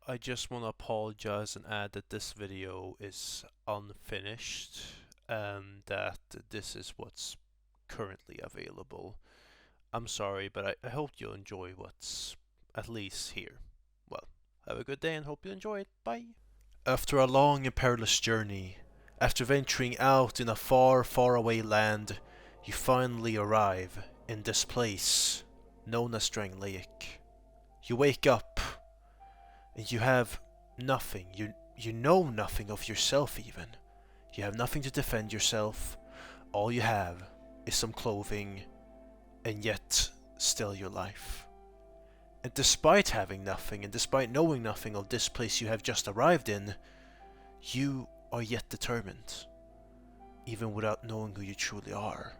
I just want to apologize and add that this video is unfinished and that this is what's currently available. I'm sorry, but I hope you'll enjoy what's at least here. Well, have a good day and hope you enjoy it. Bye. After a long and perilous journey, after venturing out in a far, far away land, you finally arrive in this place known as Drang Lake. You wake up and you have nothing. You know nothing of yourself even. You have nothing to defend yourself. All you have is some clothing and yet still your life. And despite having nothing and despite knowing nothing of this place you have just arrived in, you are yet determined, even without knowing who you truly are.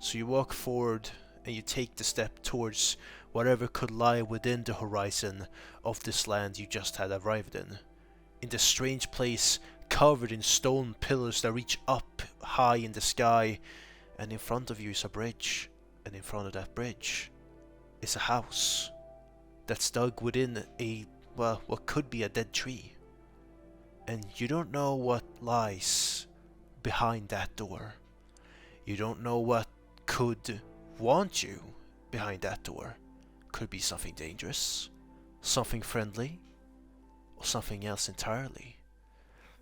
So you walk forward and you take the step towards whatever could lie within the horizon of this land you just had arrived in this strange place covered in stone pillars that reach up high in the sky, and in front of you is a bridge, and in front of that bridge is a house that's dug within what could be a dead tree. And you don't know what lies behind that door. You don't know what could want you behind that door. Could be something dangerous, something friendly, or something else entirely.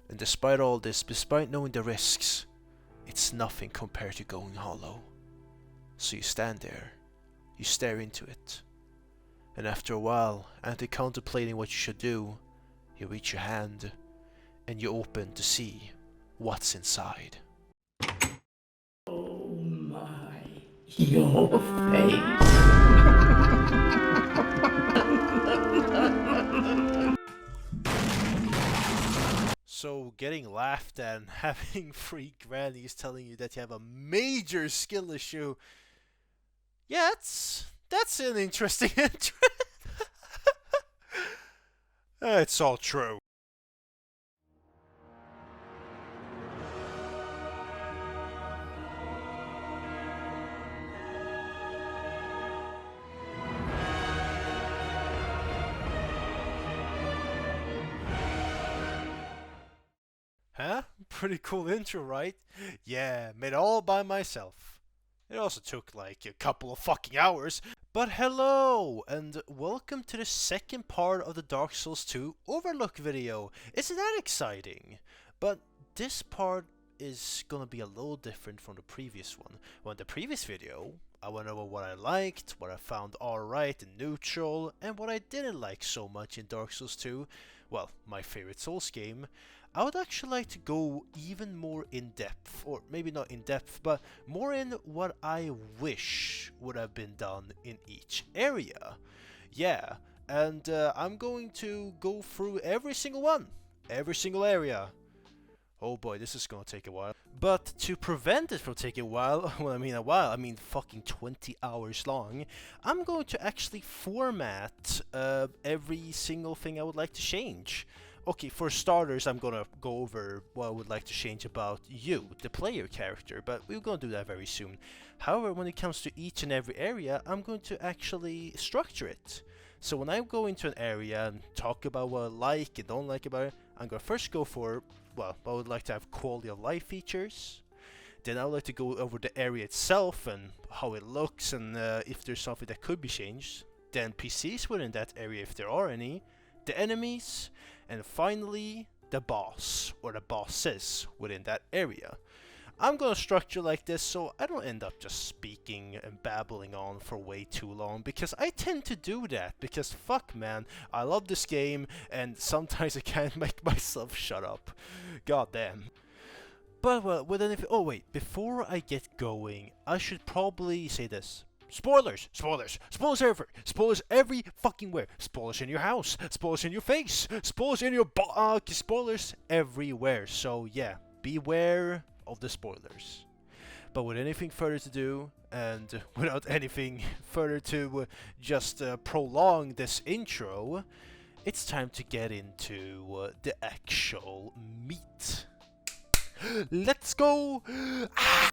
And despite all this, despite knowing the risks, it's nothing compared to going hollow. So you stand there, you stare into it, and after a while, after contemplating what you should do, you reach your hand and you open to see what's inside. Oh my, your face. So getting laughed at and having three grannies telling you that you have a major skill issue, yeah, that's an interesting entry. It's all true. Huh? Pretty cool intro, right? Yeah, made all by myself. It also took like a couple of fucking hours. But hello, and welcome to the second part of the Dark Souls 2 Overlook video. Isn't that exciting? But this part is gonna be a little different from the previous one. Well, in the previous video, I went over what I liked, what I found alright and neutral, and what I didn't like so much in Dark Souls 2. Well, my favorite Souls game. I would actually like to go even more in depth, or maybe not in depth, but more in what I wish would have been done in each area. Yeah, and I'm going to go through every single one, every single area. Oh boy, this is gonna take a while. But to prevent it from taking a while, I mean fucking 20 hours long, I'm going to actually format every single thing I would like to change. Okay, for starters, I'm gonna go over what I would like to change about you, the player character, but we're gonna do that very soon. However, when it comes to each and every area, I'm going to actually structure it. So when I go into an area and talk about what I like and don't like about it, I'm gonna first go for, well, I would like to have quality of life features. Then I would like to go over the area itself and how it looks and if there's something that could be changed. Then PCs within that area if there are any. The enemies, and finally the boss or the bosses within that area. I'm gonna structure like this so I don't end up just speaking and babbling on for way too long, because I tend to do that because fuck man, I love this game and sometimes I can't make myself shut up. God damn. But well, oh wait, before I get going, I should probably say this. Spoilers! Spoilers! Spoilers everywhere! Spoilers every fucking where! Spoilers in your house! Spoilers in your face! Spoilers in your spoilers everywhere! So yeah, beware of the spoilers. But with anything further to do, and without anything further to just prolong this intro, it's time to get into the actual meat. Let's go! Ah!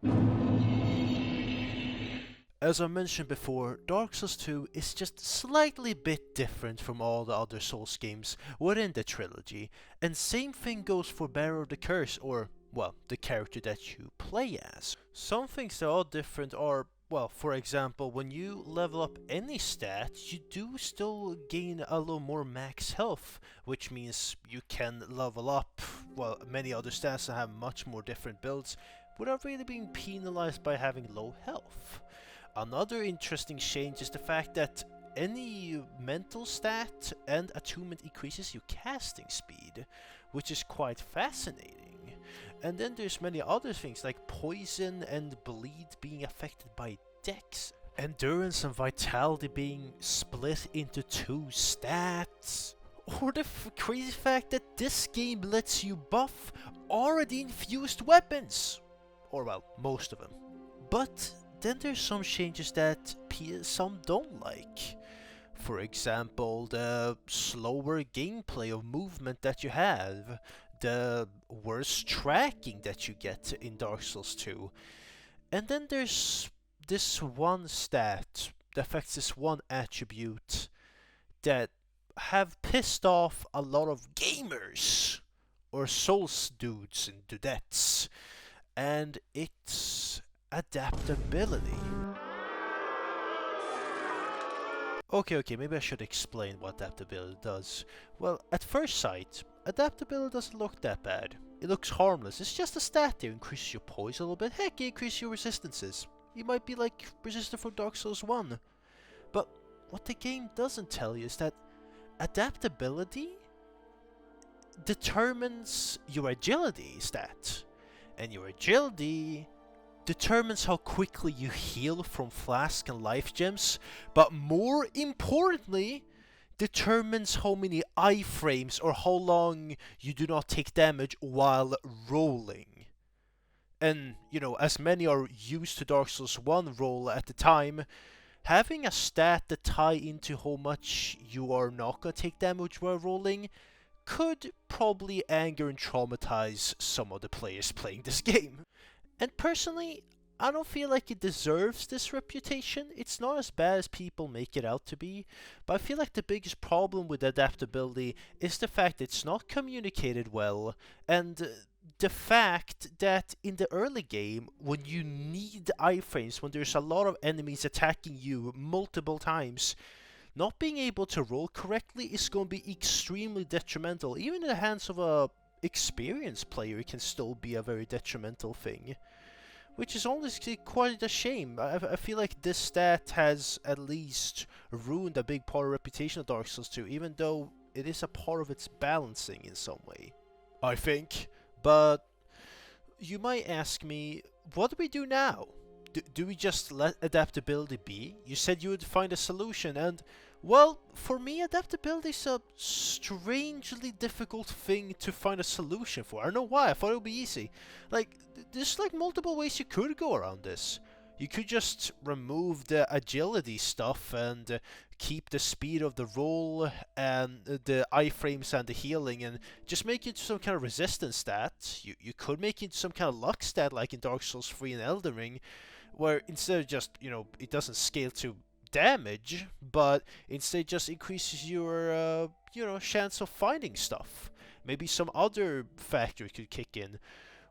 As I mentioned before, Dark Souls 2 is just slightly bit different from all the other Souls games within the trilogy, and same thing goes for Bearer of the Curse, or, well, the character that you play as. Some things that are different are, well, for example, when you level up any stat, you do still gain a little more max health, which means you can level up, well, many other stats and have much more different builds without really being penalized by having low health. Another interesting change is the fact that any mental stat and attunement increases your casting speed, which is quite fascinating. And then there's many other things like poison and bleed being affected by dex, endurance and vitality being split into 2 stats, or the crazy fact that this game lets you buff already infused weapons, or well, most of them. But then there's some changes that some don't like. For example, the slower gameplay of movement that you have, the worse tracking that you get in Dark Souls 2. And then there's this one stat that affects this one attribute that have pissed off a lot of gamers or Souls dudes and dudettes, and it's adaptability. Okay, maybe I should explain what adaptability does. Well, at first sight, adaptability doesn't look that bad. It looks harmless. It's just a stat there. Increases your poise a little bit. Heck, it increases your resistances. You might be like resistant from Dark Souls 1. But what the game doesn't tell you is that adaptability determines your agility stat. And your agility determines how quickly you heal from flask and life gems, but more importantly, determines how many iframes or how long you do not take damage while rolling. And, you know, as many are used to Dark Souls 1 roll at the time, having a stat that tie into how much you are not gonna take damage while rolling could probably anger and traumatize some of the players playing this game. And personally, I don't feel like it deserves this reputation. It's not as bad as people make it out to be, but I feel like the biggest problem with adaptability is the fact it's not communicated well, and the fact that in the early game, when you need iframes, when there's a lot of enemies attacking you multiple times, not being able to roll correctly is going to be extremely detrimental. Even in the hands of a experienced player, it can still be a very detrimental thing, which is honestly quite a shame. I feel like this stat has at least ruined a big part of the reputation of Dark Souls 2, even though it is a part of its balancing in some way, I think. But you might ask me, what do we do now? Do we just let adaptability be? You said you would find a solution, and well, for me, adaptability is a strangely difficult thing to find a solution for. I don't know why. I thought it would be easy. Like, there's like multiple ways you could go around this. You could just remove the agility stuff and keep the speed of the roll and the iframes and the healing, and just make it some kind of resistance stat. You could make it some kind of luck stat like in Dark Souls 3 and Elden Ring, where instead of just, you know, it doesn't scale to damage, but instead just increases your, you know, chance of finding stuff. Maybe some other factor could kick in.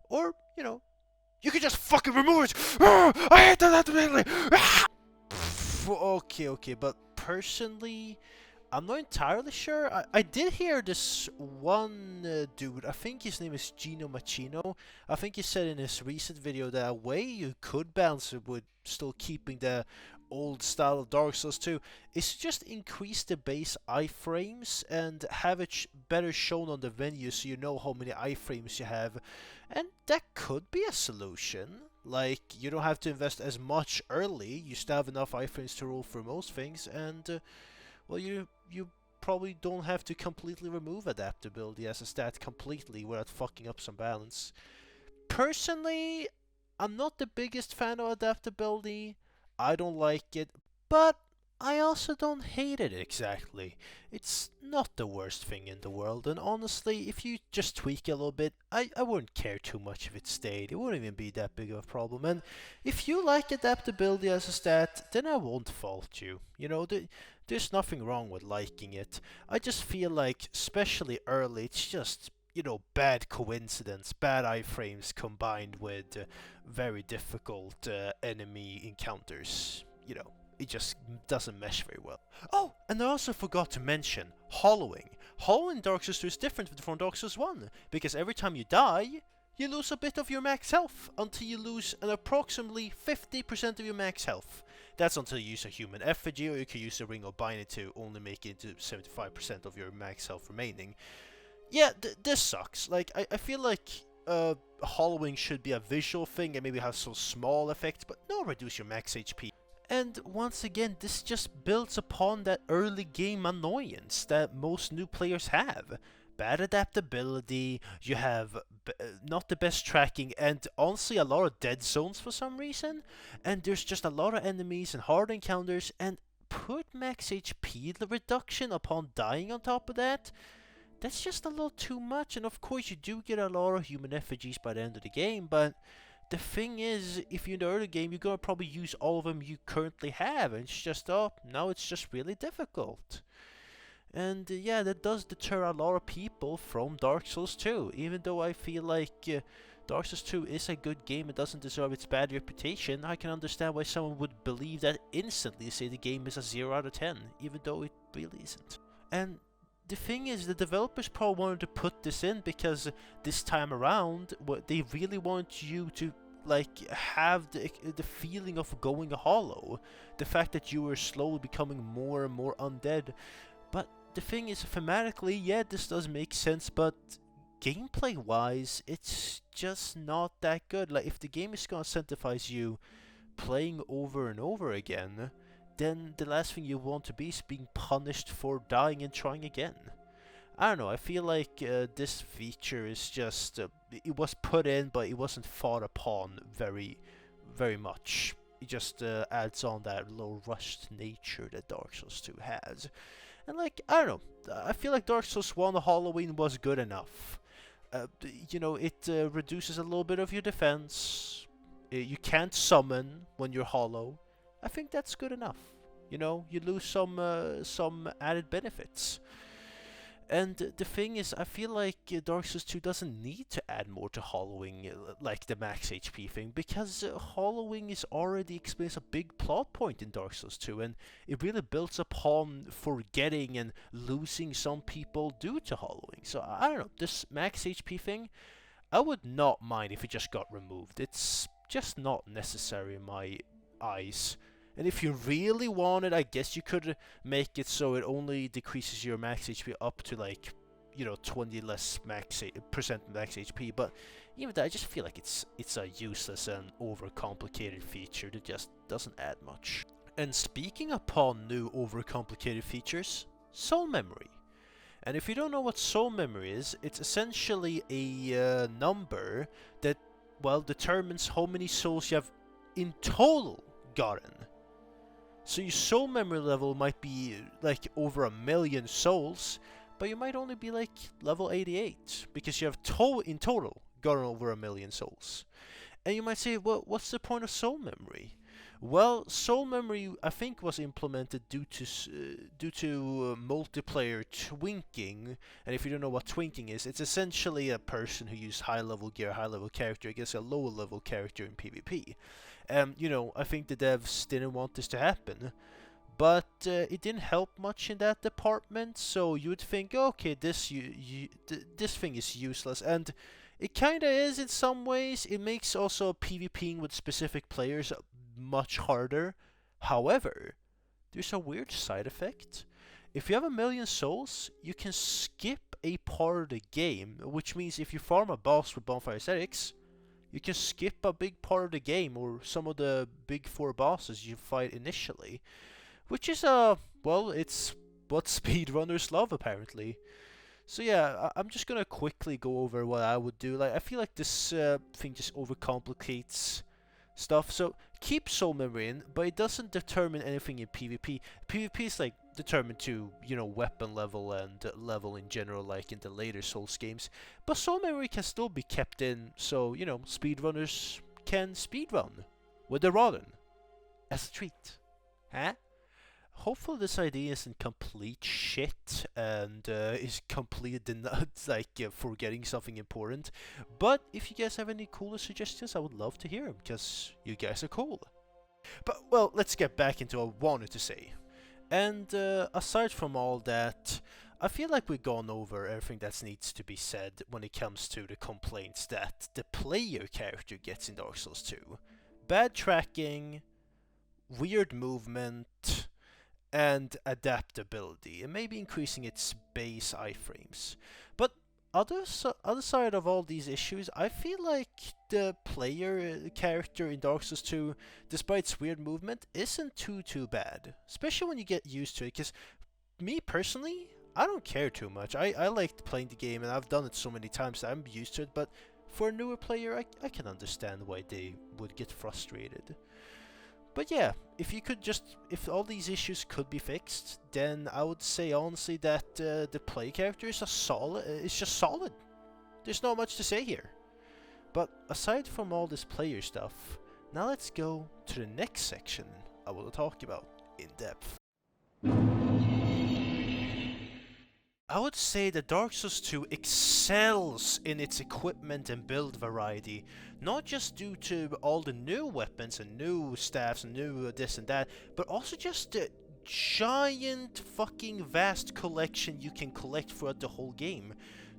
Or, you know, you could just fucking remove it! I hate that immediately! Okay, but personally, I'm not entirely sure. I did hear this one dude, I think his name is Gino Machino. I think he said in his recent video that a way you could balance it with still keeping the old style of Dark Souls 2 is to just increase the base iframes and have it better shown on the menu so you know how many iframes you have. And that could be a solution. Like, you don't have to invest as much early, you still have enough iframes to roll for most things, and well, you probably don't have to completely remove adaptability as a stat completely without fucking up some balance. Personally, I'm not the biggest fan of adaptability. I don't like it, but I also don't hate it exactly. It's not the worst thing in the world, and honestly, if you just tweak it a little bit, I wouldn't care too much if it stayed. It wouldn't even be that big of a problem. And if you like adaptability as a stat, then I won't fault you. There's nothing wrong with liking it. I just feel like, especially early, it's just, bad coincidence, bad iframes combined with very difficult enemy encounters. It just doesn't mesh very well. Oh, and I also forgot to mention hollowing. Hollowing in Dark Souls 2 is different from Dark Souls 1, because every time you die, you lose a bit of your max health, until you lose an approximately 50% of your max health. That's until you use a human effigy, or you can use a ring of binding to only make it into 75% of your max health remaining. Yeah, this sucks. Like, I feel like hollowing should be a visual thing and maybe have some small effects, but no, reduce your max HP. And once again, this just builds upon that early game annoyance that most new players have. Bad adaptability, you have not the best tracking, and honestly a lot of dead zones for some reason. And there's just a lot of enemies and hard encounters, and put max HP reduction upon dying on top of that. That's just a little too much, and of course you do get a lot of human effigies by the end of the game, but the thing is, if you're in the early game, you're gonna probably use all of them you currently have, and it's just, now it's just really difficult. And yeah, that does deter a lot of people from Dark Souls 2, even though I feel like Dark Souls 2 is a good game and doesn't deserve its bad reputation. I can understand why someone would believe that instantly, say the game is a 0 out of 10, even though it really isn't. And the thing is, the developers probably wanted to put this in because this time around, they really want you to have the feeling of going hollow, the fact that you are slowly becoming more and more undead. But the thing is, thematically, yeah, this does make sense, but gameplay wise, it's just not that good. Like, if the game is gonna incentivize you playing over and over again, then the last thing you want to be is being punished for dying and trying again. I don't know, I feel like this feature is just, it was put in, but it wasn't thought upon very, very much. It just adds on that little rushed nature that Dark Souls 2 has. And I don't know, I feel like Dark Souls 1 Halloween was good enough. It reduces a little bit of your defense. You can't summon when you're hollow. I think that's good enough. You lose some added benefits. And the thing is, I feel like Dark Souls 2 doesn't need to add more to hollowing, like the max HP thing, because hollowing is already explains a big plot point in Dark Souls 2, and it really builds upon forgetting and losing some people due to hollowing. So I don't know, this max HP thing, I would not mind if it just got removed. It's just not necessary in my eyes. And if you really want it, I guess you could make it so it only decreases your max HP up to 20 less percent max HP. But even that, I just feel like it's a useless and overcomplicated feature that just doesn't add much. And speaking upon new overcomplicated features, soul memory. And if you don't know what soul memory is, it's essentially a number that, determines how many souls you have in total gotten. So your soul memory level might be over 1 million souls, but you might only be level 88 because you have in total gotten over 1 million souls. And you might say, well, what's the point of soul memory? Well, soul memory I think was implemented due to multiplayer twinking. And if you don't know what twinking is, it's essentially a person who uses high level gear, high level character against a lower level character in PvP. I think the devs didn't want this to happen, but it didn't help much in that department. So you would think, okay, this thing is useless, and it kinda is in some ways. It makes also PvPing with specific players much harder. However, there's a weird side effect. If you have 1 million souls, you can skip a part of the game, which means if you farm a boss with Bonfire Aesthetics, you can skip a big part of the game, or some of the big 4 bosses you fight initially. Which is, it's what speedrunners love, apparently. So yeah, I'm just gonna quickly go over what I would do. I feel like this thing just overcomplicates stuff. So keeps soul memory in, but it doesn't determine anything in PvP. PvP is like determined to, you know, weapon level and level in general, like in the later Souls games. But soul memory can still be kept in, so, you know, speedrunners can speedrun with the Rodden as a treat. Huh? Hopefully this idea isn't complete shit and is completely forgetting something important. But if you guys have any cooler suggestions, I would love to hear them, because you guys are cool. But, well, let's get back into what I wanted to say. And aside from all that, I feel like we've gone over everything that needs to be said when it comes to the complaints that the player character gets in Dark Souls 2. Bad tracking, weird movement, and adaptability, and maybe increasing its base iframes. But other side of all these issues, I feel like the player character in Dark Souls 2, despite its weird movement, isn't too bad. Especially when you get used to it, because me personally, I don't care too much. I liked playing the game, and I've done it so many times that I'm used to it, but for a newer player, I can understand why they would get frustrated. But yeah, if all these issues could be fixed, then I would say honestly that the play character is it's just solid. There's not much to say here. But aside from all this player stuff, now let's go to the next section I will talk about in depth. I would say that Dark Souls 2 excels in its equipment and build variety, not just due to all the new weapons and new staffs and new this and that, but also just the giant fucking vast collection you can collect throughout the whole game.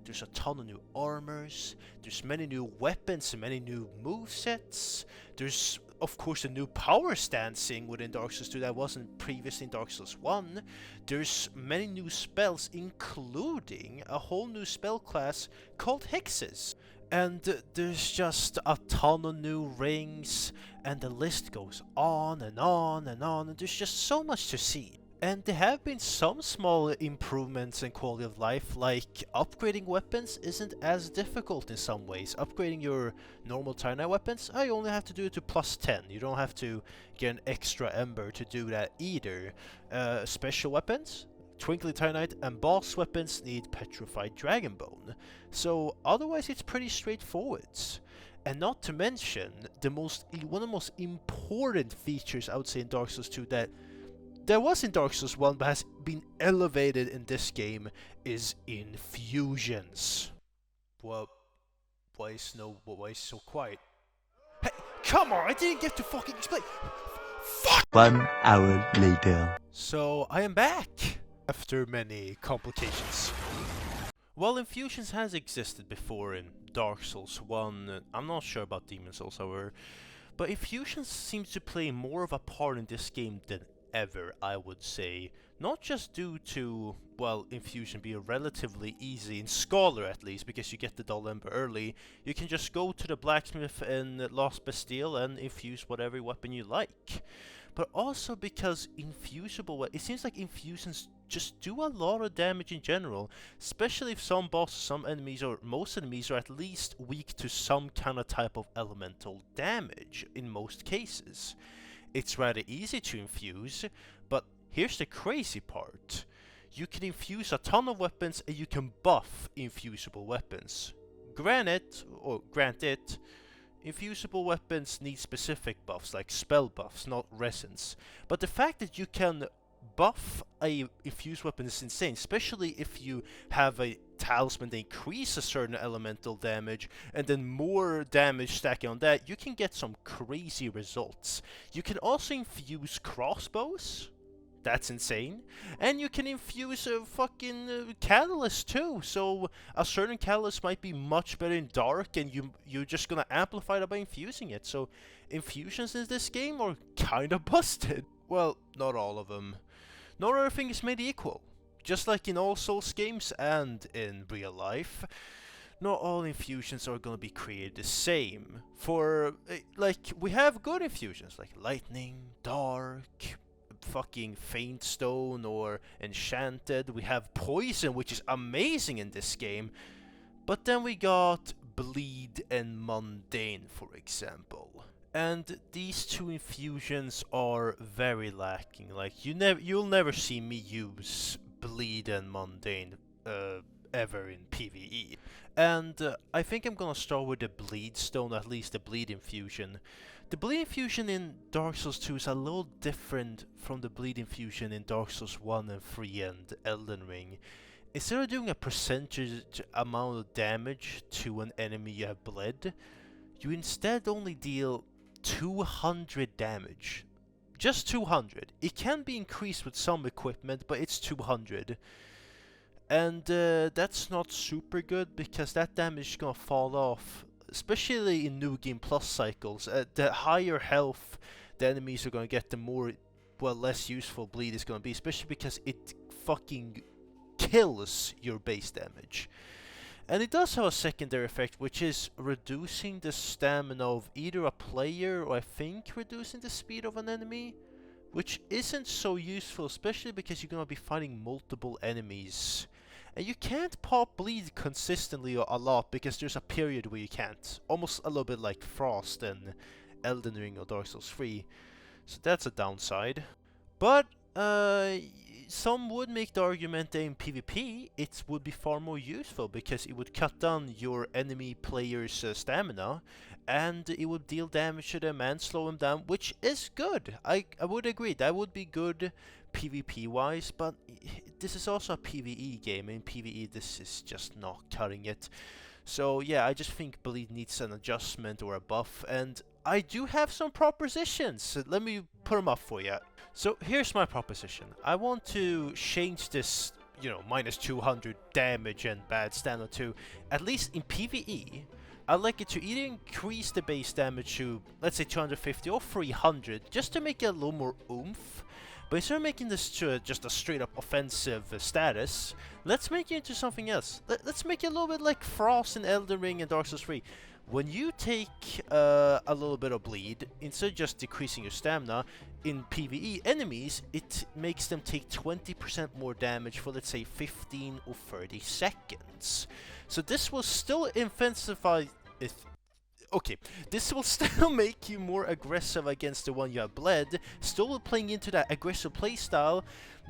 There's a ton of new armors, there's many new weapons and many new movesets, there's of course a new power stancing within Dark Souls 2 that wasn't previously in Dark Souls 1, there's many new spells including a whole new spell class called Hexes. And there's just a ton of new rings, and the list goes on and on and on, and there's just so much to see. And there have been some small improvements in quality of life, like upgrading weapons isn't as difficult in some ways. Upgrading your normal Titanite weapons, I only have to do it to +10. You don't have to get an extra ember to do that either. Special weapons, Twinkly Titanite, and boss weapons need Petrified Dragonbone. So otherwise it's pretty straightforward. And not to mention, one of the most important features I would say in Dark Souls 2 that there was in Dark Souls 1 but has been elevated in this game is infusions. Well, why is so quiet? Hey, come on, I didn't get to fucking explain. Fuck! 1 hour later. So, I am back after many complications. While infusions has existed before in Dark Souls 1, I'm not sure about Demon Souls, however, but infusions seems to play more of a part in this game than ever, I would say. Not just due to, well, infusion being relatively easy, in Scholar at least, because you get the Dull Ember early. You can just go to the blacksmith in Lost Bastille and infuse whatever weapon you like. But also because it seems like infusions just do a lot of damage in general, especially if some bosses, some enemies, or most enemies are at least weak to some kind of type of elemental damage in most cases. It's rather easy to infuse, but here's the crazy part. You can infuse a ton of weapons and you can buff infusible weapons. Granted, infusible weapons need specific buffs, like spell buffs, not resins. But the fact that you can buff a infused weapon is insane, especially if you have a talisman that increases certain elemental damage, and then more damage stacking on that. You can get some crazy results. You can also infuse crossbows. That's insane. And you can infuse a fucking catalyst too. So a certain catalyst might be much better in dark, and you're just gonna amplify that by infusing it. So infusions in this game are kinda busted. Well, not all of them. Not everything is made equal. Just like in all Souls games and in real life, not all infusions are gonna be created the same. For, like, we have good infusions, like lightning, dark, fucking faint stone, or enchanted. We have poison, which is amazing in this game. But then we got bleed and mundane, for example. And these two infusions are very lacking. Like you'll never see me use bleed and mundane ever in PvE. And I think I'm gonna start with the bleed stone, at least the bleed infusion. The bleed infusion in Dark Souls 2 is a little different from the bleed infusion in Dark Souls 1 and 3 and Elden Ring. Instead of doing a percentage amount of damage to an enemy you have bled, you instead only deal 200 damage. Just 200. It can be increased with some equipment, but it's 200. And that's not super good because that damage is gonna fall off, especially in New Game Plus cycles. The higher health the enemies are gonna get, the more, well, less useful bleed is gonna be, especially because it fucking kills your base damage. And it does have a secondary effect, which is reducing the stamina of either a player or I think reducing the speed of an enemy, which isn't so useful, especially because you're gonna be fighting multiple enemies. And you can't pop bleed consistently a lot because there's a period where you can't. Almost a little bit like Frost and Elden Ring or Dark Souls 3. So that's a downside. But some would make the argument that in PvP it would be far more useful because it would cut down your enemy player's stamina and it would deal damage to them and slow them down, which is good. I would agree, that would be good PvP wise, but this is also a PvE game. In PvE this is just not cutting it. So yeah, I just think Bleed needs an adjustment or a buff, and I do have some propositions. So let me put them up for you. So here's my proposition. I want to change this, you know, minus 200 damage and bad stamina to, at least in PvE, I'd like it to either increase the base damage to, let's say 250 or 300, just to make it a little more oomph. But instead of making this to just a straight up offensive status, let's make it into something else. Let's make it a little bit like Frost in Elden Ring and Dark Souls 3. When you take a little bit of bleed, instead of just decreasing your stamina, in PvE enemies, it makes them take 20% more damage for, let's say, 15 or 30 seconds. So this will still intensify... Okay, this will still make you more aggressive against the one you have bled, still playing into that aggressive playstyle,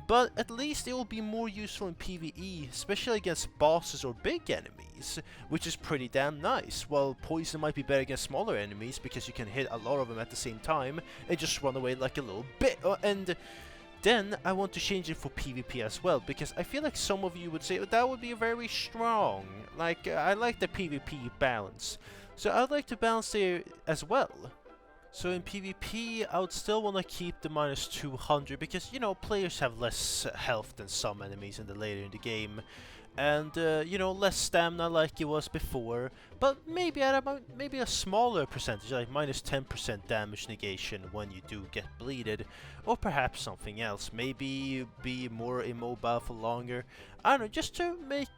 but at least it will be more useful in PvE, especially against bosses or big enemies, which is pretty damn nice. While poison might be better against smaller enemies because you can hit a lot of them at the same time and just run away like a little bit. And then I want to change it for PvP as well, because I feel like some of you would say that would be very strong. Like, I like the PvP balance. So I'd like to balance there as well. So in PvP, I would still want to keep the minus 200 because, you know, players have less health than some enemies in the later in the game. And, you know, less stamina like it was before. But maybe at maybe a smaller percentage, like minus 10% damage negation when you do get bleeded. Or perhaps something else. Maybe be more immobile for longer. I don't know, just to make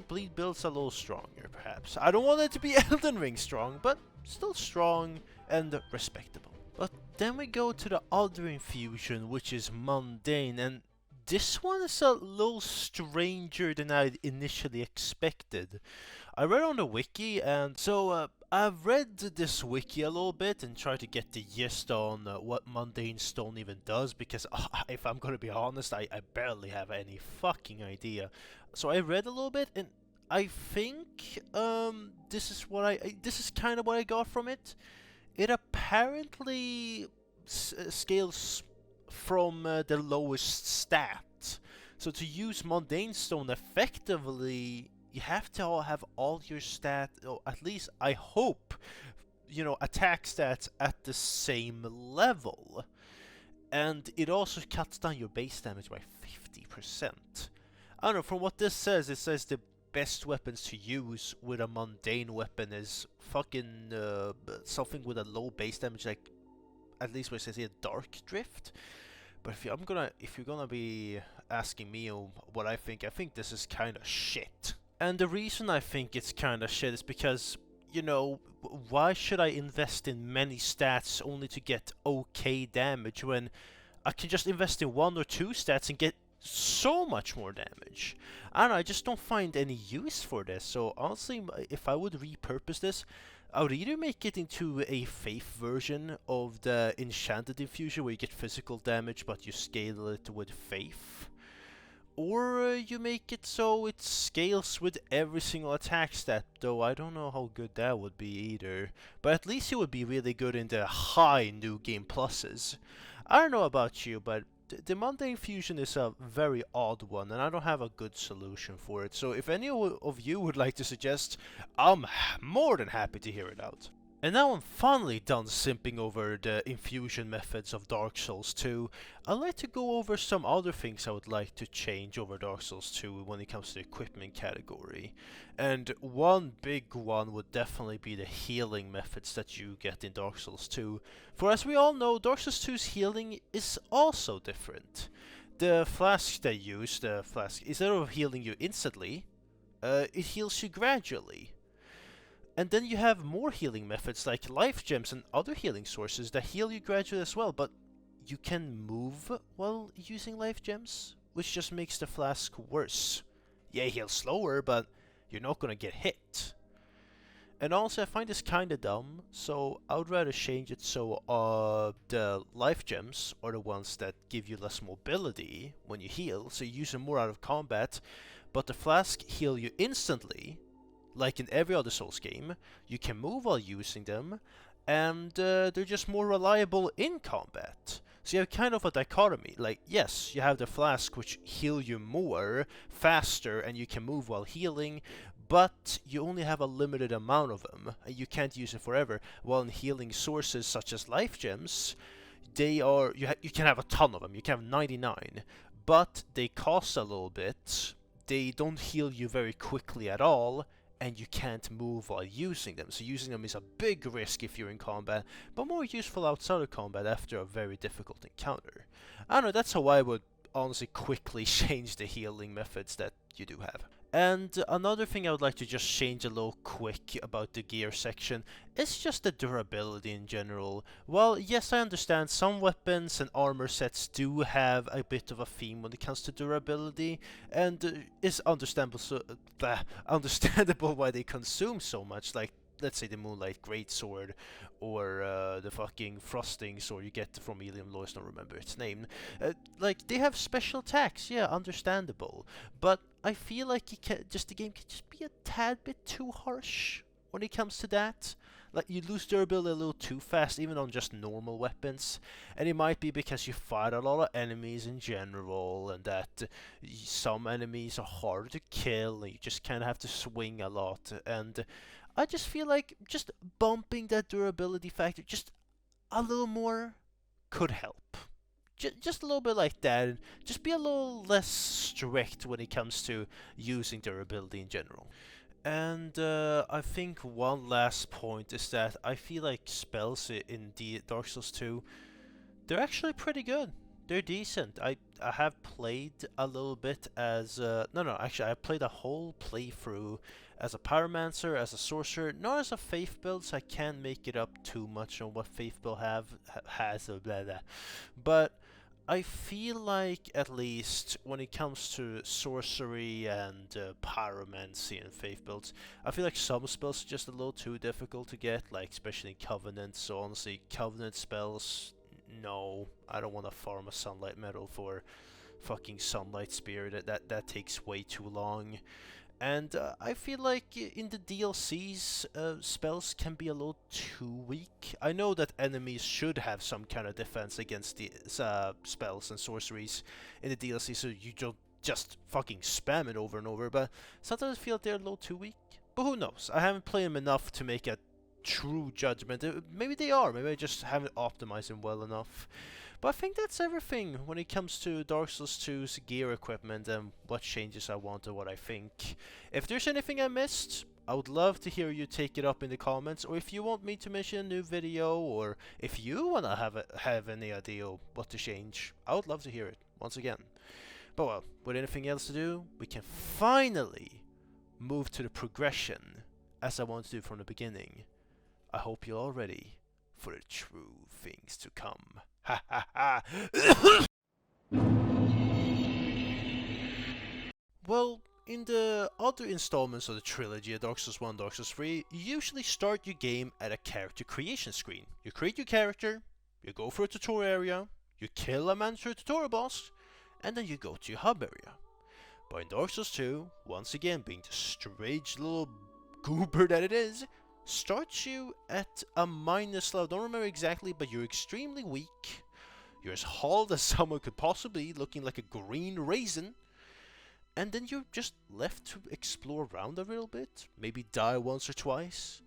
bleed builds a little stronger, perhaps. I don't want it to be Elden Ring strong, but still strong and respectable. But then we go to the other infusion, which is mundane, and this one is a little stranger than I initially expected. I read on the wiki, and so I've read this wiki a little bit and tried to get the gist on what Mundane Stone even does, because if I'm gonna be honest, I barely have any fucking idea. So I read a little bit, and I think this is kind of what I got from it. It apparently scales from the lowest stat. So to use Mundane Stone effectively, you have to have all your stat, or at least I hope, you know, attack stats at the same level. And it also cuts down your base damage by 50%. I don't know, from what this says, it says the best weapons to use with a mundane weapon is fucking something with a low base damage, like at least what it says here, Dark Drift. But if you're gonna be asking me what I think this is kind of shit. And the reason I think it's kind of shit is because, you know, why should I invest in many stats only to get okay damage when I can just invest in 1 or 2 stats and get so much more damage? I don't know, I just don't find any use for this. So honestly, if I would repurpose this, I would either make it into a faith version of the enchanted infusion where you get physical damage but you scale it with faith, or you make it so it scales with every single attack stat, though I don't know how good that would be either. But at least it would be really good in the high new game pluses. I don't know about you, but the Mundane Fusion is a very odd one, and I don't have a good solution for it. So if any of you would like to suggest, I'm more than happy to hear it out. And now I'm finally done simping over the infusion methods of Dark Souls 2. I'd like to go over some other things I would like to change over Dark Souls 2 when it comes to the equipment category. And one big one would definitely be the healing methods that you get in Dark Souls 2. For as we all know, Dark Souls 2's healing is also different. The flask they use, instead of healing you instantly, it heals you gradually. And then you have more healing methods like life gems and other healing sources that heal you gradually as well, but you can move while using life gems, which just makes the flask worse. Yeah, it heals slower, but you're not gonna get hit. And also I find this kinda dumb, so I would rather change it so the life gems are the ones that give you less mobility when you heal, so you use them more out of combat, but the flask heal you instantly. Like in every other Souls game, you can move while using them, and they're just more reliable in combat. So you have kind of a dichotomy. Like, yes, you have the flask which heal you more, faster, and you can move while healing, but you only have a limited amount of them, and you can't use it forever. While in healing sources such as life gems, they are you can have a ton of them. You can have 99, but they cost a little bit. They don't heal you very quickly at all, and you can't move while using them. So using them is a big risk if you're in combat, but more useful outside of combat after a very difficult encounter. I don't know, that's how I would honestly quickly change the healing methods that you do have. And another thing I would like to just change a little quick about the gear section is just the durability in general. Well, yes, I understand some weapons and armor sets do have a bit of a theme when it comes to durability, and it's understandable understandable why they consume so much, like let's say the Moonlight Greatsword, or the fucking Frosting Sword you get from Ilium Lois, don't remember its name. Like, they have special attacks, yeah, understandable. But I feel like the game can just be a tad bit too harsh when it comes to that. Like, you lose durability a little too fast, even on just normal weapons. And it might be because you fight a lot of enemies in general, and that some enemies are hard to kill, and you just kind of have to swing a lot. And I just feel like just bumping that durability factor just a little more could help. Just a little bit like that. Just be a little less strict when it comes to using durability in general. And I think one last point is that I feel like spells in the Dark Souls 2, they're actually pretty good. They're decent. I have played a little bit as actually I played a whole playthrough as a pyromancer, as a sorcerer, not as a faith build, so I can't make it up too much on what faith build has, blah blah. But I feel like, at least when it comes to sorcery and pyromancy and faith builds, I feel like some spells are just a little too difficult to get, like especially in Covenant. So honestly, Covenant spells, no, I don't want to farm a Sunlight Medal for fucking Sunlight Spear. That takes way too long. And I feel like in the DLCs, spells can be a little too weak. I know that enemies should have some kind of defense against the spells and sorceries in the DLC, so you don't just fucking spam it over and over, but sometimes I feel they're a little too weak. But who knows? I haven't played them enough to make a true judgment. Maybe they are, maybe I just haven't optimized them well enough. But I think that's everything when it comes to Dark Souls 2's gear equipment and what changes I want and what I think. If there's anything I missed, I would love to hear you take it up in the comments, or if you want me to mention a new video, or if you want to have any idea what to change, I would love to hear it, once again. But well, with anything else to do, we can finally move to the progression, as I wanted to do from the beginning. I hope you're all ready for the true things to come. Ha ha ha! Well, in the other installments of the trilogy, Dark Souls 1, Dark Souls 3, you usually start your game at a character creation screen. You create your character, you go for a tutorial area, you kill a mandatory tutorial boss, and then you go to your hub area. But in Dark Souls 2, once again being the strange little goober that it is, starts you at a minus level. Don't remember exactly, but you're extremely weak. You're as hauled as someone could possibly, looking like a green raisin. And then you're just left to explore around a little bit, maybe die once or twice.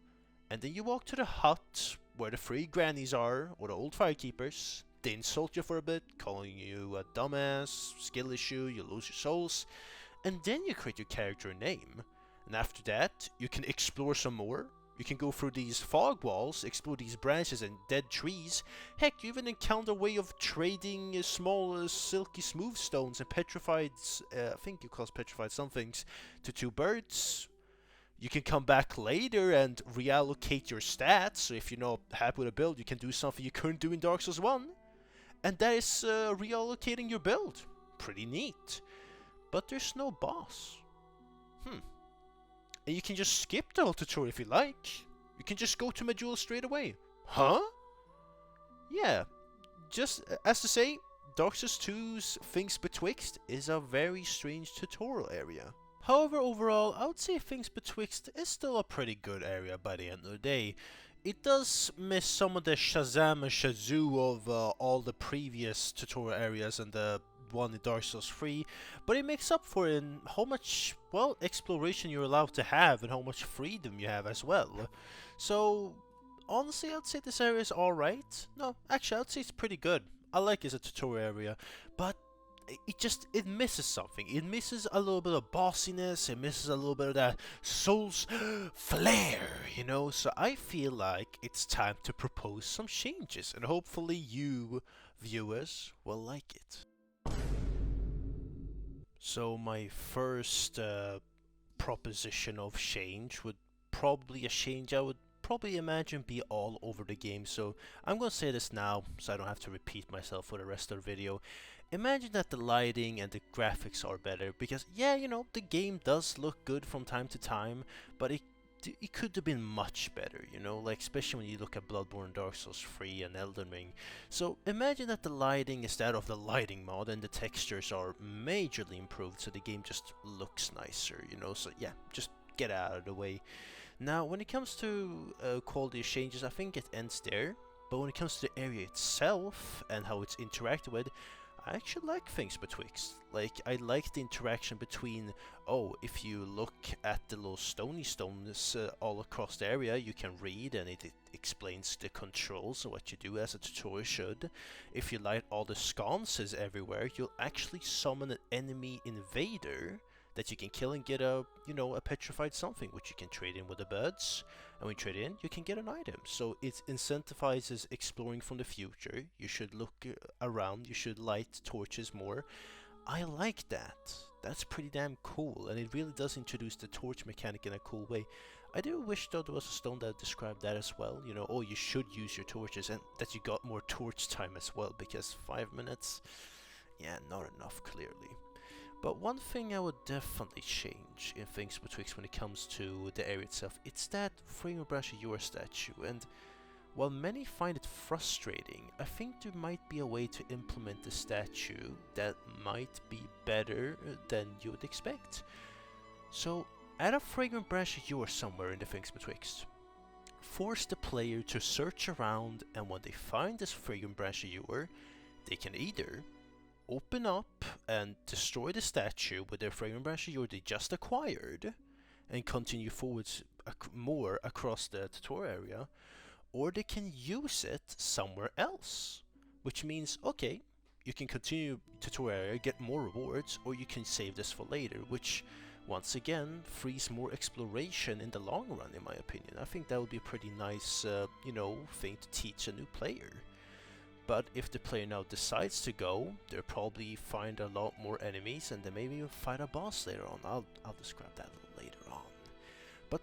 And then you walk to the hut where the three grannies are, or the old firekeepers. They insult you for a bit, calling you a dumbass, skill issue, you lose your souls. And then you create your character name. And after that, you can explore some more. You can go through these fog walls, explore these branches and dead trees. Heck, you even encounter a way of trading small silky smooth stones and petrified, I think you call it petrified some things, to two birds. You can come back later and reallocate your stats, so if you're not happy with a build, you can do something you couldn't do in Dark Souls 1. And that is reallocating your build. Pretty neat. But there's no boss. And you can just skip the whole tutorial if you like. You can just go to Majula straight away. Huh? Yeah. Just as to say, Dark Souls 2's Things Betwixt is a very strange tutorial area. However, overall, I would say Things Betwixt is still a pretty good area by the end of the day. It does miss some of the Shazam and Shazoo of all the previous tutorial areas and the one in Dark Souls 3, but it makes up for it in how much, well, exploration you're allowed to have and how much freedom you have as well. So, honestly, I'd say this area is alright. No, actually, I'd say it's pretty good. I like it as a tutorial area, but it misses something. It misses a little bit of bossiness, it misses a little bit of that Souls flair, you know? So I feel like it's time to propose some changes, and hopefully you, viewers, will like it. So my first proposition of change would probably a change I would probably imagine be all over the game. So I'm going to say this now so I don't have to repeat myself for the rest of the video. Imagine that the lighting and the graphics are better, because yeah, you know, the game does look good from time to time, but it could have been much better, you know, like especially when you look at Bloodborne, Dark Souls 3 and Elden Ring. So imagine that the lighting is that of the lighting mod and the textures are majorly improved so the game just looks nicer, you know. So yeah, just get out of the way. Now when it comes to quality changes, I think it ends there, but when it comes to the area itself and how it's interacted with, I actually like Things Betwixt. Like, I like the interaction between, oh, if you look at the little stony stones all across the area, you can read and it explains the controls and what you do as a tutorial should. If you light all the sconces everywhere, you'll actually summon an enemy invader that you can kill and get a, you know, a petrified something, which you can trade in with the birds. And when you trade in, you can get an item. So it incentivizes exploring from the future. You should look around, you should light torches more. I like that. That's pretty damn cool, and it really does introduce the torch mechanic in a cool way. I do wish though there was a stone that described that as well. You know, oh, you should use your torches, and that you got more torch time as well, because 5 minutes, yeah, not enough clearly. But one thing I would definitely change in Things Betwixt when it comes to the area itself, it's that Fragrant Brush of Your statue. And while many find it frustrating, I think there might be a way to implement the statue that might be better than you would expect. So add a Fragrant Branch of Yours somewhere in the Things Betwixt. Force the player to search around, and when they find this Fragrant Branch of Yours, they can either open up and destroy the statue with their Fragrant Branch of Yours they just acquired and continue forwards more across the tutorial area, or they can use it somewhere else, which means, okay, you can continue tutorial area, get more rewards, or you can save this for later, which once again frees more exploration in the long run, in my opinion. I think that would be a pretty nice, you know, thing to teach a new player. But if the player now decides to go, they'll probably find a lot more enemies, and then maybe even fight a boss later on. I'll describe that a little later on. But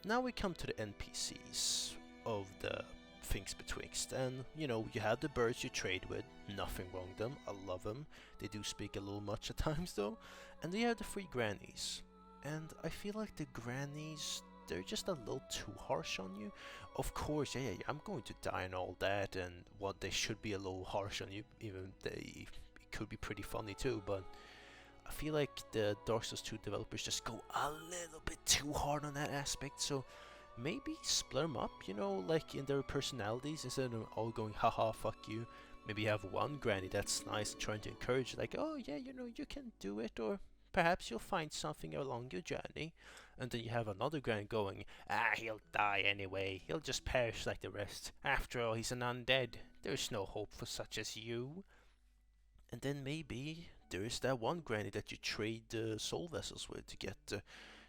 now we come to the NPCs of the Things Betwixt, and you know, you have the birds you trade with, nothing wrong with them, I love them. They do speak a little much at times though. And then you have the three grannies. And I feel like the grannies, they're just a little too harsh on you. Of course, yeah, I'm going to die and all that, and what they should be a little harsh on you, even they it could be pretty funny too, but I feel like the Dark Souls 2 developers just go a little bit too hard on that aspect, so maybe split them up, you know, like in their personalities, instead of all going haha fuck you. Maybe have one granny that's nice and trying to encourage, like, oh yeah, you know, you can do it, or perhaps you'll find something along your journey. And then you have another granny going, ah, he'll die anyway, he'll just perish like the rest. After all, he's an undead. There's no hope for such as you. And then maybe there is that one granny that you trade soul vessels with to get,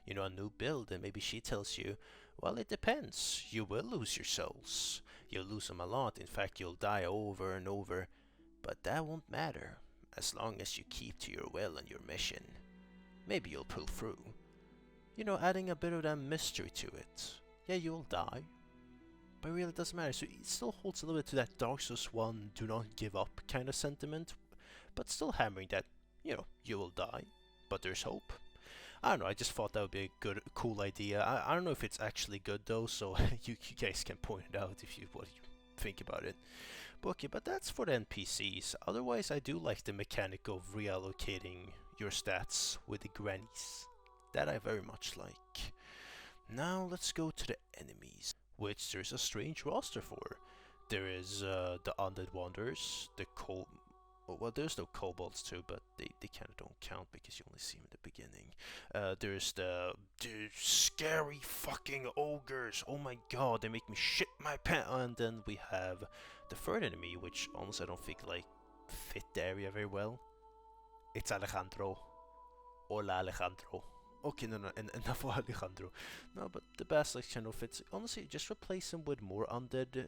you know, a new build, and maybe she tells you, well, it depends. You will lose your souls. You'll lose them a lot. In fact, you'll die over and over. But that won't matter, as long as you keep to your will and your mission. Maybe you'll pull through. You know, adding a bit of that mystery to it. Yeah, you'll die, but it really doesn't matter. So it still holds a little bit to that Dark Souls 1 do not give up kind of sentiment, but still hammering that, you know, you will die, but there's hope. I don't know, I just thought that would be a good, cool idea. I don't know if it's actually good though, so you guys can point it out if you what you think about it. But okay, but that's for the NPCs. Otherwise, I do like the mechanic of reallocating your stats with the grannies. That I very much like. Now let's go to the enemies, which there's a strange roster for. There is the Undead Wanderers, the well, there's no kobolds too, but they kind of don't count because you only see them in the beginning. There's the scary fucking ogres. Oh my god, they make me shit my pants. And then we have the third enemy, which honestly I don't think like fit the area very well. It's Alejandro. Hola Alejandro. Okay, no, enough of Alejandro. No, but the Basilisk channel fits. Honestly, just replace him with more undead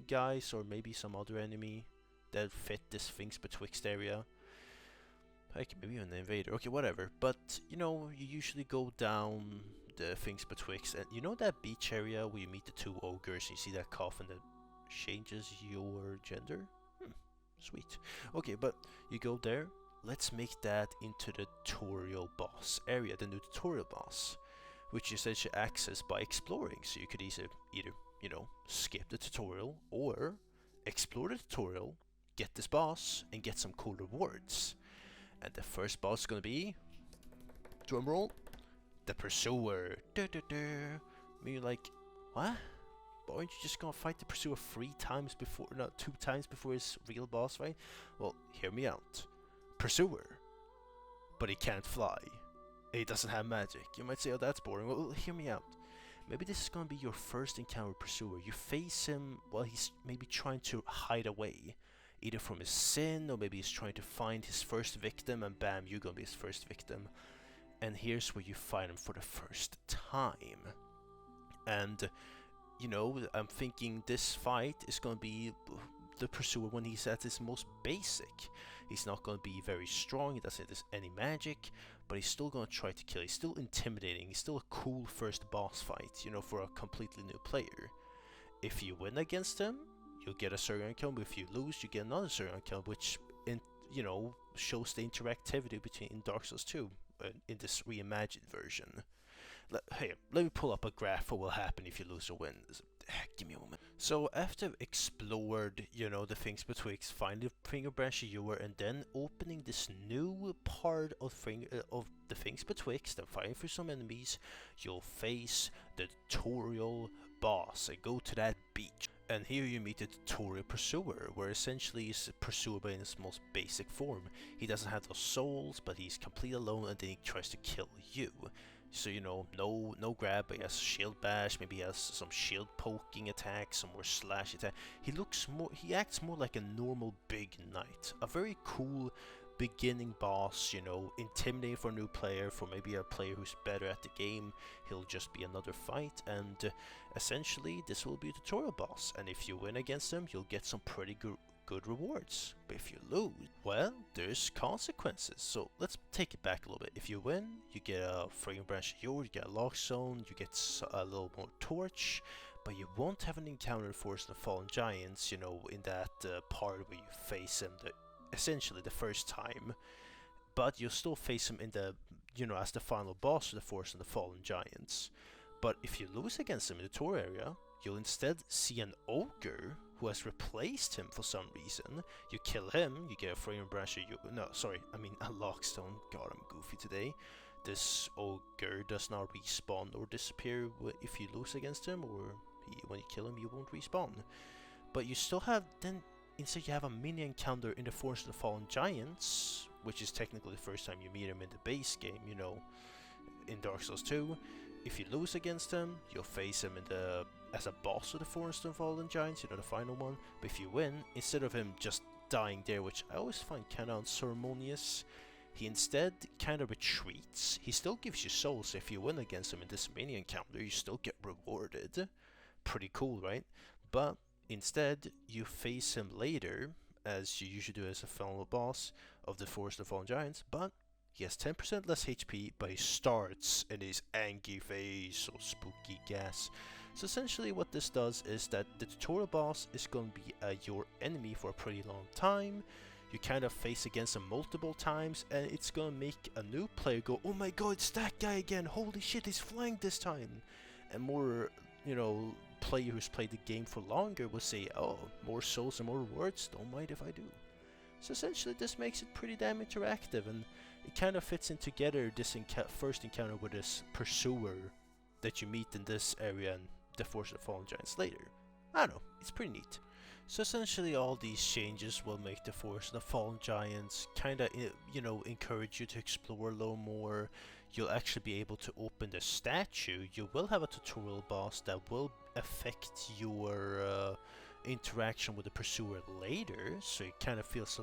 guys, or maybe some other enemy that fit this Things Betwixt area. Like maybe an invader. Okay, whatever. But you know, you usually go down the Things Betwixt, and you know that beach area where you meet the two ogres, and you see that coffin that changes your gender. Sweet. Okay, but you go there. Let's make that into the tutorial boss area, the new tutorial boss, which you essentially access by exploring. So you could either, you know, skip the tutorial or explore the tutorial, get this boss, and get some cool rewards. And the first boss is gonna be, drumroll, the Pursuer. You're like, what? But aren't you just gonna fight the Pursuer 3 times before, not 2 times before his real boss fight? Well, hear me out. Pursuer, but he can't fly. He doesn't have magic. You might say, oh, that's boring. Well, hear me out. Maybe this is gonna be your first encounter with Pursuer. You face him while he's maybe trying to hide away, either from his sin, or maybe he's trying to find his first victim, and bam, you're gonna be his first victim. And here's where you fight him for the first time. And, you know, I'm thinking this fight is gonna be the Pursuer when he's at his most basic. He's not going to be very strong, he doesn't have any magic, but he's still going to try to kill. He's still intimidating, he's still a cool first boss fight, you know, for a completely new player. If you win against him, you'll get a certain outcome. If you lose, you get another certain outcome, which, you know, shows the interactivity between Dark Souls 2 in this reimagined version. Hey, let me pull up a graph for what will happen if you lose or win. Give me a moment. So after I've explored, you know, the Things Betwixt, finding Finger Branch Ewer, and then opening this new part of the Things Betwixt and fighting for some enemies, you'll face the tutorial boss and go to that beach. And here you meet the tutorial Pursuer, where essentially he's Pursuer but in his most basic form. He doesn't have those souls, but he's completely alone, and then he tries to kill you. So, you know, no grab, but he has shield bash, maybe he has some shield poking attack, some more slash attack. He acts more like a normal big knight. A very cool beginning boss, you know, intimidating for a new player, for maybe a player who's better at the game. He'll just be another fight, and essentially this will be a tutorial boss. And if you win against him, you'll get some pretty good rewards. But if you lose, well, there's consequences. So let's take it back a little bit. If you win, you get a Fragrant Branch of Yore, you get a Lock Zone, you get a little more Torch, but you won't have an encounter in Forest of the Fallen Giants, you know, in that part where you face him essentially the first time. But you'll still face him in the as the final boss of the Forest of the Fallen Giants. But if you lose against him in the tour area, you'll instead see an ogre who has replaced him for some reason. You kill him, you get a Fragrant Branch, a Lockstone. God, I'm goofy today. This ogre does not respawn or disappear if you lose against him, or when you kill him, you won't respawn. But you still have, instead you have a mini encounter in the Forest of the Fallen Giants, which is technically the first time you meet him in the base game, in Dark Souls 2. If you lose against him, you'll face him as a boss of the Forest of the Fallen Giants, the final one. But if you win, instead of him just dying there, which I always find kind of unceremonious, he instead kind of retreats. He still gives you souls. If you win against him in this mini encounter, you still get rewarded. Pretty cool, right? But instead, you face him later, as you usually do as a final boss of the Forest of the Fallen Giants, but he has 10% less HP, but he starts in his angry face, so spooky gas. So essentially what this does is that the tutorial boss is going to be your enemy for a pretty long time. You kind of face against him multiple times, and it's going to make a new player go, oh my god, it's that guy again, holy shit, he's flanked this time. And more, player who's played the game for longer will say, oh, more souls and more rewards, don't mind if I do. So essentially this makes it pretty damn interactive, and it kind of fits in together this first encounter with this pursuer that you meet in this area and the Forest of the Fallen Giants later. I don't know, it's pretty neat. So essentially all these changes will make the Forest of the Fallen Giants kind of, encourage you to explore a little more. You'll actually be able to open the statue. You will have a tutorial boss that will affect your interaction with the pursuer later, so it kind of feels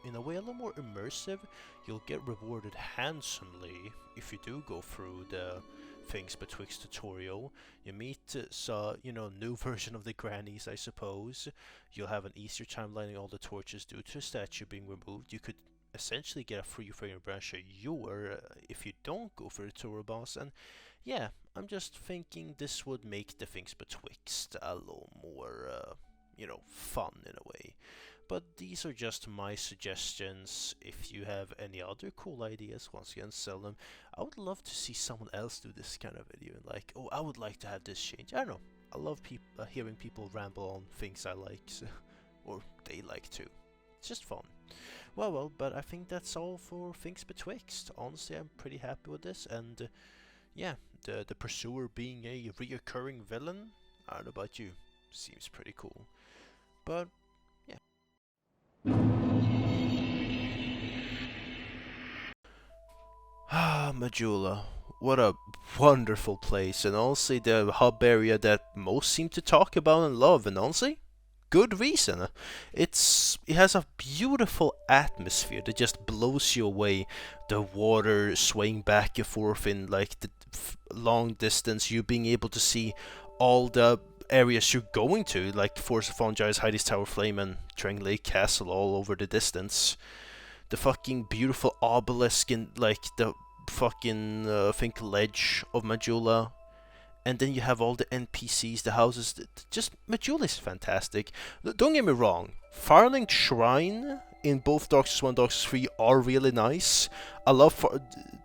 in a way a little more immersive. You'll get rewarded handsomely if you do go through the things betwixt tutorial. You meet new version of the grannies, I suppose. You'll have an easier time lighting all the torches due to the statue being removed. You could essentially get a free Fragrant Branch if you don't go for the tutorial boss. And yeah, I'm just thinking this would make the things betwixt a little more fun in a way. But these are just my suggestions. If you have any other cool ideas, once again, sell them. I would love to see someone else do this kind of video. Like, oh, I would like to have this change. I don't know. I love hearing people ramble on things I like, or they like too. It's just fun. Well, but I think that's all for Things Betwixt. Honestly, I'm pretty happy with this, and yeah, the pursuer being a reoccurring villain, I don't know about you, seems pretty cool. But yeah. Majula, what a wonderful place, and honestly the hub area that most seem to talk about and love, and honestly, good reason. It has a beautiful atmosphere that just blows you away. The water swaying back and forth in like the long distance, you being able to see all the areas you're going to, like Forest of Fallen Giants, Heidi's Tower Flame, and Drang Lake Castle all over the distance. The fucking beautiful obelisk in like the fucking ledge of Majula. And then you have all the NPCs, the houses. Just Majula is fantastic. Don't get me wrong, Firelink Shrine in both Dark Souls 1 and Dark Souls 3 are really nice. I love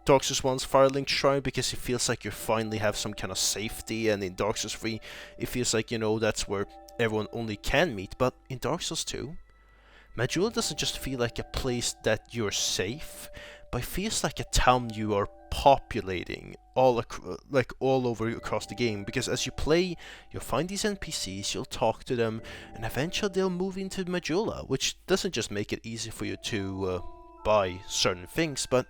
Dark Souls 1's Firelink Shrine because it feels like you finally have some kind of safety, and in Dark Souls 3 it feels like, that's where everyone only can meet. But in Dark Souls 2, Majula doesn't just feel like a place that you're safe, but it feels like a town you are populating all over across the game, because as you play, you'll find these NPCs, you'll talk to them, and eventually they'll move into Majula, which doesn't just make it easy for you to buy certain things, but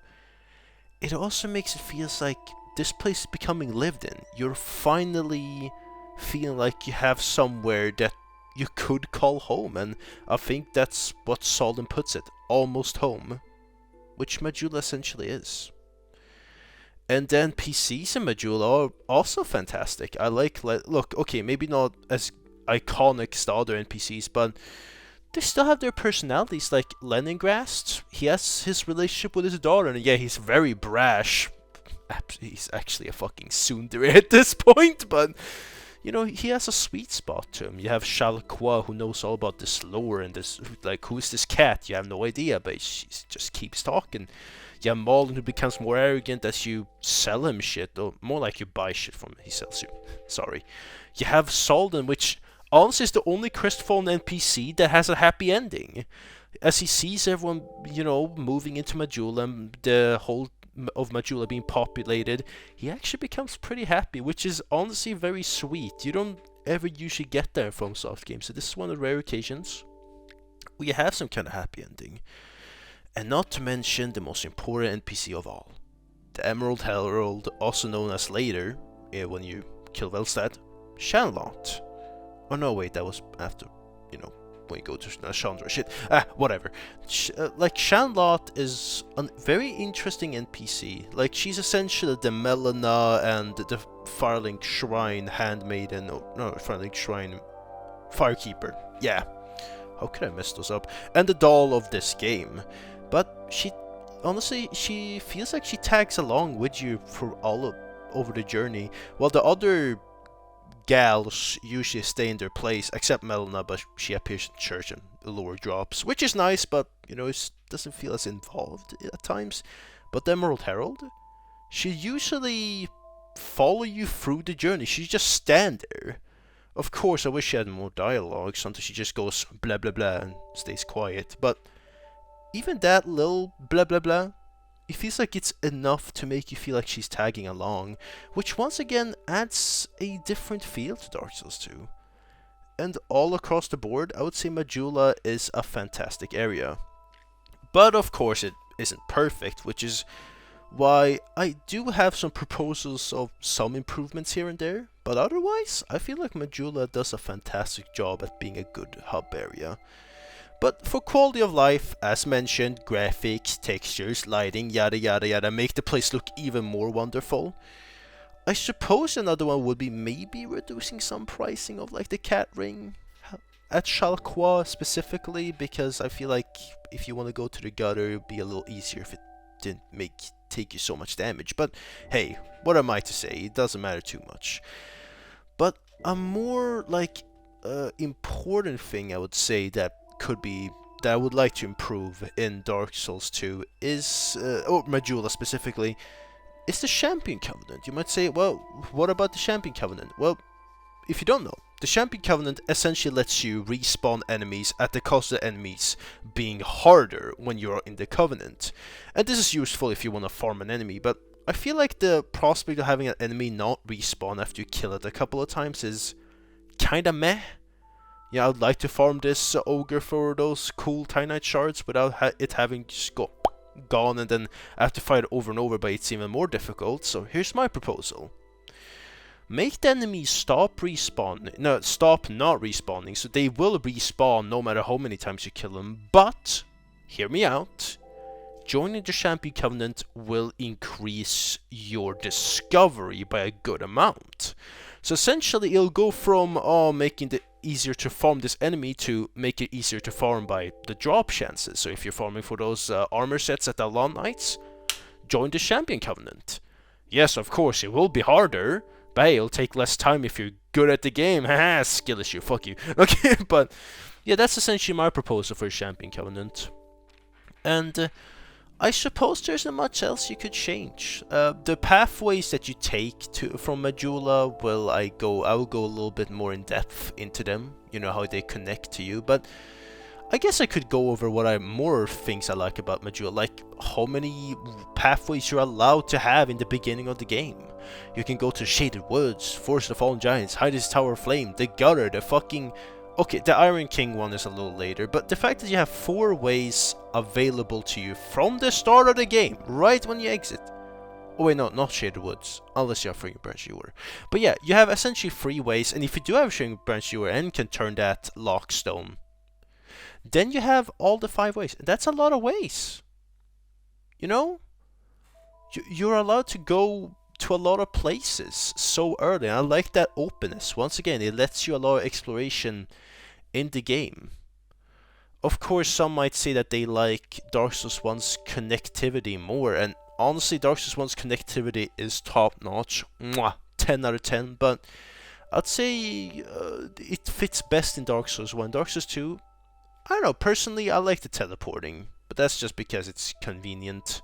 it also makes it feels like this place is becoming lived in. You're finally feeling like you have somewhere that you could call home, and I think that's what Solden puts it, almost home, which Majula essentially is. And then PCs in Majula are also fantastic. I look, okay, maybe not as iconic as the other NPCs, but they still have their personalities. Like Leningrast, he has his relationship with his daughter, and yeah, he's very brash. He's actually a fucking tsundere at this point, but you know, he has a sweet spot to him. You have Shalqua, who knows all about this lore and this, like, who is this cat? You have no idea, but she just keeps talking. You have Malin, who becomes more arrogant as you sell him shit, or more like you buy shit from him. He sells you. Sorry. You have Solden, which honestly is the only crestfallen NPC that has a happy ending. As he sees everyone, you know, moving into Majula, and the whole of Majula being populated, he actually becomes pretty happy, which is honestly very sweet. You don't ever usually get there from soft games, so this is one of the rare occasions where you have some kind of happy ending. And not to mention the most important NPC of all, the Emerald Herald, also known as later, when you kill Velstad, Shanlot. Oh no, wait, that was after, you know, when you go to Chandra shit. Whatever. Like, Shanlot is a very interesting NPC. Like, she's essentially the Melina and the Firelink Shrine Handmaiden. No, Firelink Shrine Firekeeper. Yeah. How could I mess those up? And the doll of this game. But she, honestly, she feels like she tags along with you for all over the journey, while the other gals usually stay in their place, except Melina, but she appears in church and lower drops, which is nice, but, you know, it doesn't feel as involved at times. But the Emerald Herald, she usually follow you through the journey. She just stand there. Of course, I wish she had more dialogue. Sometimes she just goes blah blah blah and stays quiet, but even that little blah blah blah, it feels like it's enough to make you feel like she's tagging along, which once again adds a different feel to Dark Souls 2. And all across the board, I would say Majula is a fantastic area. But of course it isn't perfect, which is why I do have some proposals of some improvements here and there, but otherwise, I feel like Majula does a fantastic job at being a good hub area. But for quality of life, as mentioned, graphics, textures, lighting, yada yada yada, make the place look even more wonderful. I suppose another one would be maybe reducing some pricing of like the cat ring at Shalqua specifically, because I feel like if you want to go to the gutter, it would be a little easier if it didn't take you so much damage. But hey, what am I to say? It doesn't matter too much. But a more like important thing I would say that I would like to improve in Dark Souls 2 is, or Majula specifically, is the Champion Covenant. You might say, well, what about the Champion Covenant? Well, if you don't know, the Champion Covenant essentially lets you respawn enemies at the cost of the enemies being harder when you're in the Covenant. And this is useful if you want to farm an enemy, but I feel like the prospect of having an enemy not respawn after you kill it a couple of times is kinda meh. Yeah, I'd like to farm this ogre for those cool Titanite shards without it having just gone and then I have to fight it over and over, but it's even more difficult. So here's my proposal. Make the enemies stop respawning. No, stop not respawning. So they will respawn no matter how many times you kill them. But, hear me out. Joining the Champion Covenant will increase your discovery by a good amount. So essentially, it'll go from making it easier to farm this enemy to make it easier to farm by the drop chances. So if you're farming for those armor sets at the Alon Knights, join the Champion Covenant. Yes, of course, it will be harder, but hey, it'll take less time if you're good at the game. Haha, skill issue, fuck you. Okay, but yeah, that's essentially my proposal for a Champion Covenant. And I suppose there isn't much else you could change. The pathways that you take from Majula, I will go a little bit more in depth into them, you know, how they connect to you, but I guess I could go over more things I like about Majula, like how many pathways you're allowed to have in the beginning of the game. You can go to Shaded Woods, Forest of Fallen Giants, Heidi's Tower of Flame, the Gutter, the fucking... Okay, the Iron King one is a little later, but the fact that you have 4 ways available to you from the start of the game, right when you exit. Oh wait, no, not Shaded Woods, unless you have Fringing Branch Ewer. But yeah, you have essentially 3 ways, and if you do have Fringing Branch Ewer and can turn that Lockstone, then you have all the 5 ways. That's a lot of ways. You know? You're allowed to go to a lot of places so early, and I like that openness. Once again, it lets you allow exploration in the game. Of course, some might say that they like Dark Souls 1's connectivity more, and honestly, Dark Souls 1's connectivity is top notch. Mwah, 10 out of 10, but I'd say it fits best in Dark Souls 1. Dark Souls 2, I don't know, personally I like the teleporting, but that's just because it's convenient.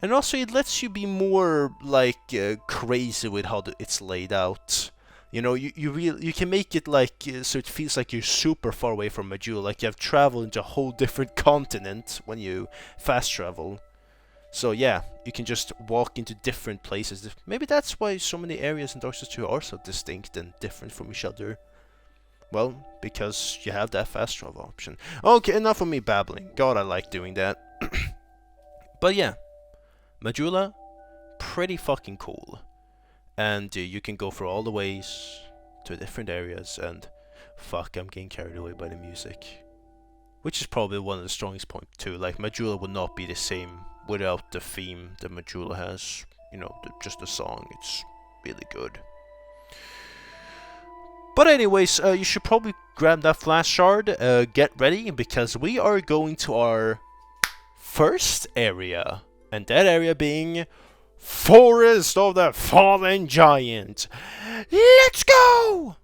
And also it lets you be more, like, crazy with how it's laid out. You know, you can make it like, so it feels like you're super far away from Majula, like you have traveled into a whole different continent when you fast travel. So yeah, you can just walk into different places. Maybe that's why so many areas in Dark Souls 2 are so distinct and different from each other. Well, because you have that fast travel option. Okay, enough of me babbling. God, I like doing that. But yeah, Majula, pretty fucking cool. And you can go for all the ways to different areas, and fuck, I'm getting carried away by the music. Which is probably one of the strongest points too. Like, Majula would not be the same without the theme that Majula has. You know, just the song, it's really good. But anyways, you should probably grab that flash shard, get ready, because we are going to our first area. And that area being Forest of the Fallen Giant. Let's go!